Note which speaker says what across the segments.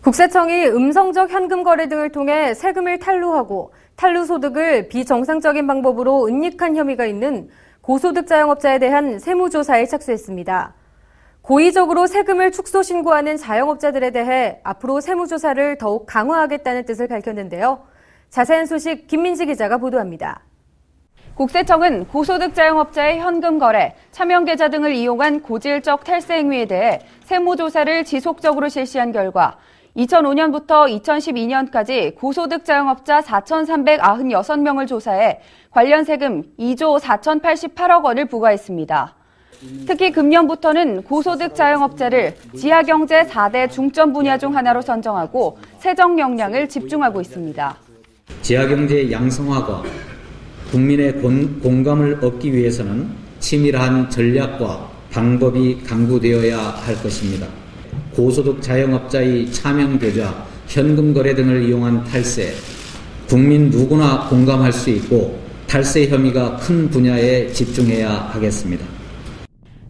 Speaker 1: 국세청이 음성적 현금 거래 등을 통해 세금을 탈루하고 탈루 소득을 비정상적인 방법으로 은닉한 혐의가 있는 고소득 자영업자에 대한 세무조사에 착수했습니다. 고의적으로 세금을 축소 신고하는 자영업자들에 대해 앞으로 세무조사를 더욱 강화하겠다는 뜻을 밝혔는데요. 자세한 소식 김민지 기자가 보도합니다.
Speaker 2: 국세청은 고소득 자영업자의 현금 거래, 차명계좌 등을 이용한 고질적 탈세 행위에 대해 세무조사를 지속적으로 실시한 결과 2005년부터 2012년까지 고소득 자영업자 4,396명을 조사해 관련 세금 2조 4,088억 원을 부과했습니다. 특히 금년부터는 고소득 자영업자를 지하경제 4대 중점 분야 중 하나로 선정하고 세정 역량을 집중하고 있습니다.
Speaker 3: 지하경제 양성화가 국민의 공감을 얻기 위해서는 치밀한 전략과 방법이 강구되어야 할 것입니다. 고소득 자영업자의 차명계좌, 현금 거래 등을 이용한 탈세, 국민 누구나 공감할 수 있고 탈세 혐의가 큰 분야에 집중해야 하겠습니다.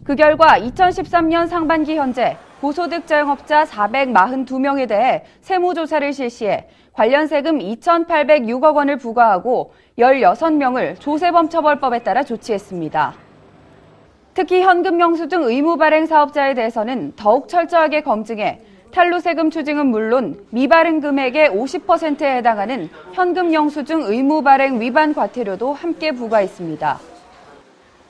Speaker 2: 그 결과 2013년 상반기 현재 고소득 자영업자 442명에 대해 세무조사를 실시해 관련 세금 2,806억 원을 부과하고 16명을 조세범처벌법에 따라 조치했습니다. 특히 현금 영수증 의무 발행 사업자에 대해서는 더욱 철저하게 검증해 탈루 세금 추징은 물론 미발행 금액의 50%에 해당하는 현금 영수증 의무 발행 위반 과태료도 함께 부과했습니다.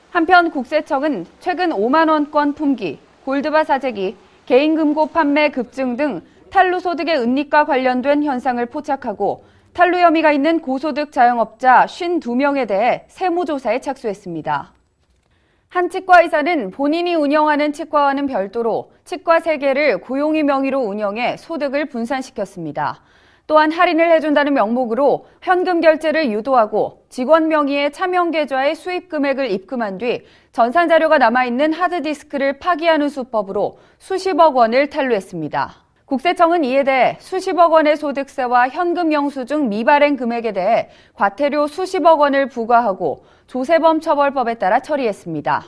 Speaker 2: 한편 국세청은 최근 5만 원권 품귀, 골드바 사재기, 개인 금고 판매 급증 등 탈루 소득의 은닉과 관련된 현상을 포착하고 탈루 혐의가 있는 고소득 자영업자 52명에 대해 세무조사에 착수했습니다. 한 치과의사는 본인이 운영하는 치과와는 별도로 치과 3개를 고용의 명의로 운영해 소득을 분산시켰습니다. 또한 할인을 해준다는 명목으로 현금 결제를 유도하고 직원 명의의 차명계좌에 수입 금액을 입금한 뒤 전산자료가 남아있는 하드디스크를 파기하는 수법으로 수십억 원을 탈루했습니다. 국세청은 이에 대해 수십억 원의 소득세와 현금 영수증 미발행 금액에 대해 과태료 수십억 원을 부과하고 조세범 처벌법에 따라 처리했습니다.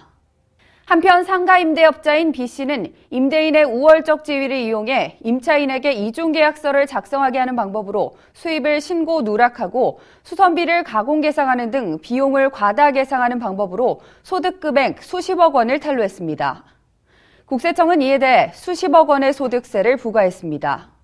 Speaker 2: 한편 상가 임대업자인 B씨는 임대인의 우월적 지위를 이용해 임차인에게 이중계약서를 작성하게 하는 방법으로 수입을 신고 누락하고 수선비를 가공 계상하는 등 비용을 과다 계상하는 방법으로 소득 금액 수십억 원을 탈루했습니다. 국세청은 이에 대해 수십억 원의 소득세를 부과했습니다.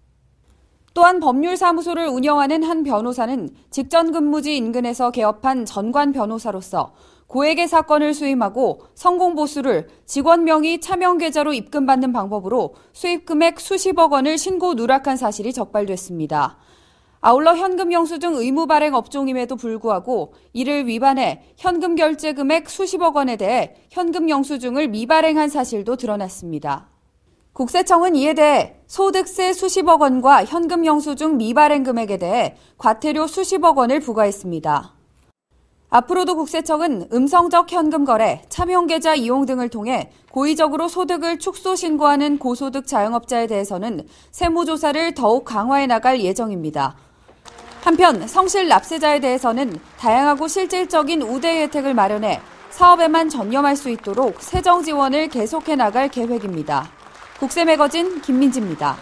Speaker 2: 또한 법률사무소를 운영하는 한 변호사는 직전 근무지 인근에서 개업한 전관 변호사로서 고액의 사건을 수임하고 성공보수를 직원 명의 차명계좌로 입금받는 방법으로 수입 금액 수십억 원을 신고 누락한 사실이 적발됐습니다. 아울러 현금 영수증 의무 발행 업종임에도 불구하고 이를 위반해 현금 결제 금액 수십억 원에 대해 현금 영수증을 미발행한 사실도 드러났습니다. 국세청은 이에 대해 소득세 수십억 원과 현금 영수증 미발행 금액에 대해 과태료 수십억 원을 부과했습니다. 앞으로도 국세청은 음성적 현금 거래, 차명계좌 이용 등을 통해 고의적으로 소득을 축소 신고하는 고소득 자영업자에 대해서는 세무조사를 더욱 강화해 나갈 예정입니다. 한편 성실 납세자에 대해서는 다양하고 실질적인 우대 혜택을 마련해 사업에만 전념할 수 있도록 세정 지원을 계속해 나갈 계획입니다. 국세매거진 김민지입니다.